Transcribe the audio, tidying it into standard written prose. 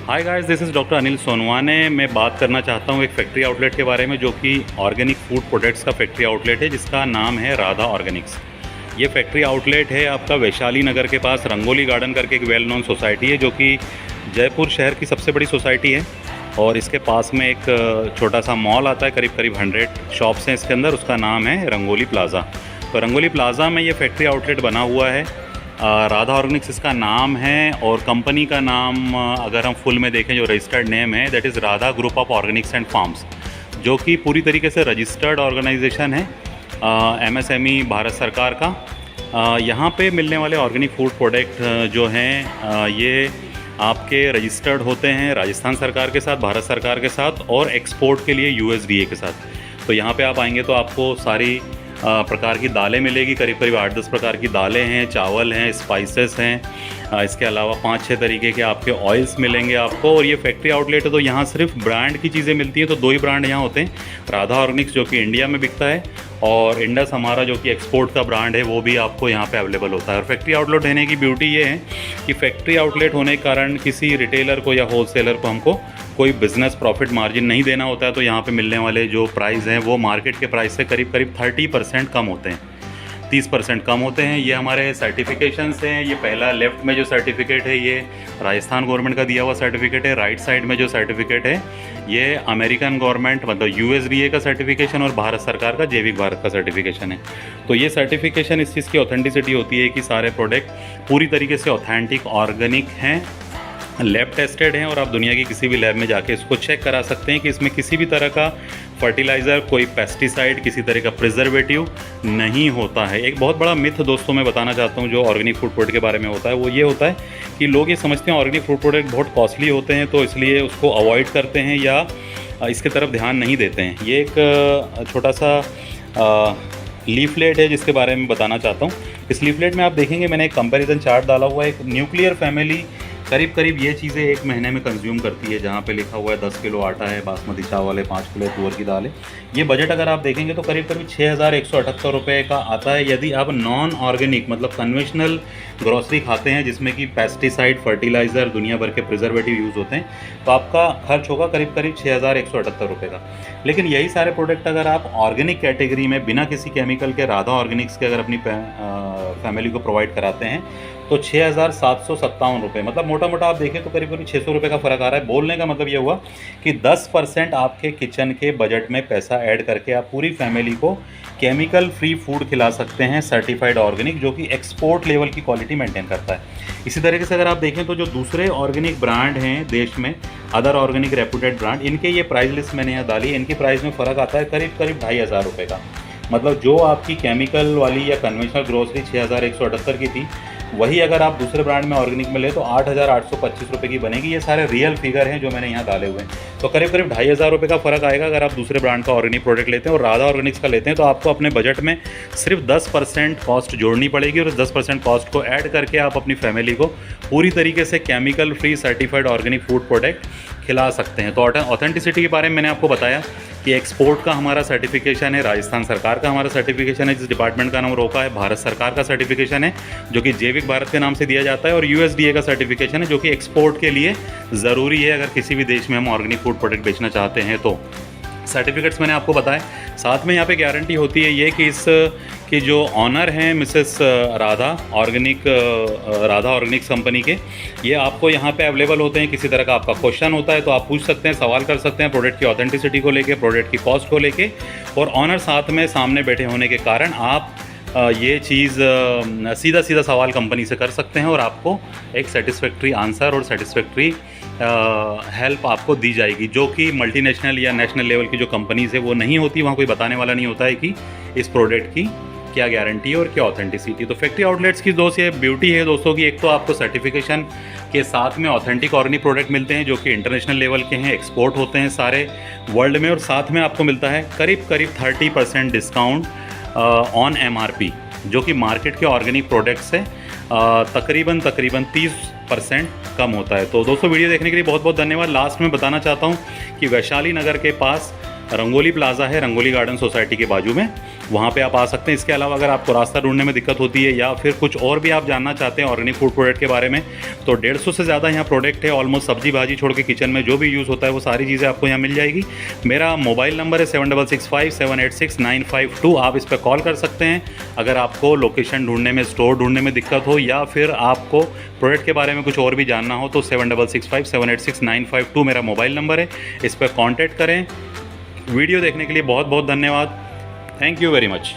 Hi guys, this is doctor Anil Sonawane. मैं बात करना चाहता हूँ एक फैक्ट्री आउटलेट के बारे में जो कि ऑर्गेनिक फूड प्रोडक्ट्स का फैक्ट्री आउटलेट है जिसका नाम है राधा ऑर्गेनिक्स। ये फैक्ट्री आउटलेट है आपका वैशाली नगर के पास रंगोली गार्डन करके एक वेल नोन सोसाइटी है जो कि जयपुर शहर की सबसे बड़ी सोसाइटी है। और इसके पास में एक छोटा सा मॉल आता है, करीब करीब 100 शॉप्स हैं इसके अंदर। उसका नाम है रंगोली प्लाज़ा। तो रंगोली प्लाज़ा में ये फैक्ट्री आउटलेट बना हुआ है। राधा ऑर्गेनिक्स इसका नाम है और कंपनी का नाम अगर हम फुल में देखें जो रजिस्टर्ड नेम है that is Radha group of Organics and farms, जो कि पूरी तरीके से रजिस्टर्ड ऑर्गेनाइजेशन है एमएसएमई भारत सरकार का। यहाँ पे मिलने वाले ऑर्गेनिक फूड प्रोडक्ट जो हैं ये आपके रजिस्टर्ड होते हैं राजस्थान सरकार के साथ, भारत सरकार के साथ और एक्सपोर्ट के लिए यूएसडीए के साथ। तो यहाँ पे आप आएंगे तो आपको सारी प्रकार की दालें मिलेगी, करीब करीब 8-10 प्रकार की दालें हैं, चावल हैं, स्पाइसेस हैं। इसके अलावा 5-6 तरीके के आपके ऑयल्स मिलेंगे आपको। और ये फैक्ट्री आउटलेट है तो यहाँ सिर्फ ब्रांड की चीज़ें मिलती हैं। तो 2 ही ब्रांड यहाँ होते हैं, राधा ऑर्गेनिक्स जो कि इंडिया में बिकता है और इंडस हमारा जो कि एक्सपोर्ट का ब्रांड है वो भी आपको यहाँ पे अवेलेबल होता है। और फैक्ट्री आउटलेट होने की ब्यूटी ये है कि फैक्ट्री आउटलेट होने के कारण किसी रिटेलर को या होलसेलर को हमको कोई बिज़नेस प्रॉफिट मार्जिन नहीं देना होता है। तो यहाँ पे मिलने वाले जो प्राइस हैं वो मार्केट के प्राइस से करीब करीब 30% कम होते हैं, 30% कम होते हैं। ये हमारे सर्टिफिकेशंस हैं। ये पहला लेफ़्ट में जो सर्टिफिकेट है ये राजस्थान गवर्नमेंट का दिया हुआ सर्टिफिकेट है। राइट साइड में जो सर्टिफिकेट है ये अमेरिकन गवर्नमेंट मतलब यूएसडीए का सर्टिफिकेशन और भारत सरकार का जैविक भारत का सर्टिफिकेशन है। तो ये सर्टिफिकेशन इस चीज़ की ऑथेंटिसिटी होती है कि सारे प्रोडक्ट पूरी तरीके से ऑथेंटिक ऑर्गेनिक हैं, लैब टेस्टेड हैं और आप दुनिया की किसी भी लैब में जाके इसको चेक करा सकते हैं कि इसमें किसी भी तरह का फर्टिलाइज़र, कोई पेस्टिसाइड, किसी तरह का प्रिजर्वेटिव नहीं होता है। एक बहुत बड़ा मिथ दोस्तों मैं बताना चाहता हूँ जो ऑर्गेनिक फूड प्रोडक्ट के बारे में होता है वो ये होता है कि लोग ये समझते हैं ऑर्गेनिक फूड प्रोडक्ट बहुत कॉस्टली होते हैं तो इसलिए उसको अवॉइड करते हैं या इसके तरफ ध्यान नहीं देते हैं। ये एक छोटा सा लीफलेट है जिसके बारे में बताना चाहता हूँ। इस लीफलेट में आप देखेंगे मैंने एक कंपैरिजन चार्ट डाला हुआ है। एक न्यूक्लियर फैमिली करीब करीब ये चीज़ें 1 महीने में कंज्यूम करती है, जहाँ पे लिखा हुआ है 10 किलो आटा है, बासमती चावल है, 5 किलो तुअर की दाल है। ये बजट अगर आप देखेंगे तो करीब करीब 6,178 रुपये का आता है। यदि आप नॉन ऑर्गेनिक मतलब कन्वेंशनल ग्रॉसरी खाते हैं जिसमें कि पेस्टिसाइड, फर्टिलाइज़र, दुनिया भर के प्रिजर्वेटिव यूज़ होते हैं तो आपका खर्च होगा करीब करीब 6,178 रुपये का। लेकिन यही सारे प्रोडक्ट अगर आप ऑर्गेनिक कैटेगरी में बिना किसी केमिकल के राधा ऑर्गेनिक्स के अगर अपनी फैमिली को प्रोवाइड कराते हैं तो 6,757 रुपये, मतलब मोटा मोटा आप देखें तो करीब करीब 600 रुपये का फ़र्क आ रहा है। बोलने का मतलब ये हुआ कि 10% आपके किचन के बजट में पैसा ऐड करके आप पूरी फैमिली को केमिकल फ्री फूड खिला सकते हैं, सर्टिफाइड ऑर्गेनिक, जो कि एक्सपोर्ट लेवल की क्वालिटी मेंटेन करता है। इसी तरीके से अगर आप देखें तो जो दूसरे ऑर्गेनिक ब्रांड हैं देश में, अदर ऑर्गेनिक रेपुटेड ब्रांड, इनके ये प्राइस लिस्ट मैंने यहाँ डाली। इनकी प्राइस में फ़र्क आता है करीब करीब 2,500 रुपये का। मतलब जो आपकी केमिकल वाली या कन्वेंशनल ग्रोसरी 6,178 की थी वही अगर आप दूसरे ब्रांड में ऑर्गेनिक में ले तो 8,825 रुपये की बनेगी। ये सारे रियल फिगर हैं जो मैंने यहाँ डाले हुए हैं। तो करीब करीब 2,500 रुपये का फ़र्क आएगा अगर आप दूसरे ब्रांड का ऑर्गेनिक प्रोडक्ट लेते हैं और राधा ऑर्गेनिक्स का लेते हैं। तो आपको अपने बजट में सिर्फ 10% कॉस्ट जोड़नी पड़ेगी और इस 10% कॉस्ट को ऐड करके आप अपनी फैमिली को पूरी तरीके से chemical free certified organic food product खिला सकते हैं। तो ऑथेंटिसिटी के बारे में मैंने आपको बताया कि एक्सपोर्ट का हमारा सर्टिफिकेशन है, राजस्थान सरकार का हमारा सर्टिफिकेशन है जिस डिपार्टमेंट का नाम रोका है, भारत सरकार का सर्टिफिकेशन है जो कि जैविक भारत के नाम से दिया जाता है, और यूएसडीए का सर्टिफिकेशन है जो कि एक्सपोर्ट के लिए ज़रूरी है अगर किसी भी देश में हम ऑर्गेनिक फूड प्रोडक्ट बेचना चाहते हैं तो। सर्टिफिकेट्स मैंने आपको बताए। साथ में यहाँ पे गारंटी होती है ये कि इस कि जो ऑनर हैं मिसेस राधा ऑर्गेनिक्स कंपनी के, ये आपको यहाँ पे अवेलेबल होते हैं। किसी तरह का आपका क्वेश्चन होता है तो आप पूछ सकते हैं, सवाल कर सकते हैं प्रोडक्ट की ऑथेंटिसिटी को लेके, प्रोडक्ट की कॉस्ट को लेके। और ऑनर साथ में सामने बैठे होने के कारण आप ये चीज़ सीधा सवाल कंपनी से कर सकते हैं और आपको एक सेटिस्फैक्ट्री आंसर और सेटिस्फैक्ट्री हेल्प आपको दी जाएगी, जो कि मल्टीनेशनल या नेशनल लेवल की जो कंपनीज़ है वो नहीं होती। वहाँ कोई बताने वाला नहीं होता है कि इस प्रोडक्ट की क्या गारंटी है और क्या ऑथेंटिसिटी। तो फैक्ट्री आउटलेट्स की दोस्त ये ब्यूटी है दोस्तों की, एक तो आपको सर्टिफिकेशन के साथ में ऑथेंटिक ऑर्गेनिक प्रोडक्ट मिलते हैं जो कि इंटरनेशनल लेवल के हैं, एक्सपोर्ट होते हैं सारे वर्ल्ड में, और साथ में आपको मिलता है करीब करीब 30% डिस्काउंट ऑन एमआरपी, जो कि मार्केट के ऑर्गेनिक प्रोडक्ट्स से तकरीबन 30% कम होता है। तो दोस्तों वीडियो देखने के लिए बहुत बहुत धन्यवाद। लास्ट में बताना चाहता हूँ कि वैशाली नगर के पास रंगोली प्लाज़ा है, रंगोली गार्डन सोसाइटी के बाजू में, वहाँ पे आप आ सकते हैं। इसके अलावा अगर आपको रास्ता ढूंढने में दिक्कत होती है या फिर कुछ और भी आप जानना चाहते हैं ऑर्गेनिक फूड प्रोडक्ट के बारे में, तो 150 से ज़्यादा यहाँ प्रोडक्ट है। ऑलमोस्ट सब्जी भाजी छोड़ के किचन में जो भी यूज़ होता है वो सारी चीज़ें आपको यहाँ मिल जाएगी। मेरा मोबाइल नंबर है 7665786952। आप इस पर कॉल कर सकते हैं अगर आपको लोकेशन ढूंढने में, स्टोर ढूंढने में दिक्कत हो या फिर आपको प्रोडक्ट के बारे में कुछ और भी जानना हो, तो 7665786952 मेरा मोबाइल नंबर है। इस पर कॉन्टैक्ट करें। वीडियो देखने के लिए बहुत बहुत धन्यवाद। Thank you very much.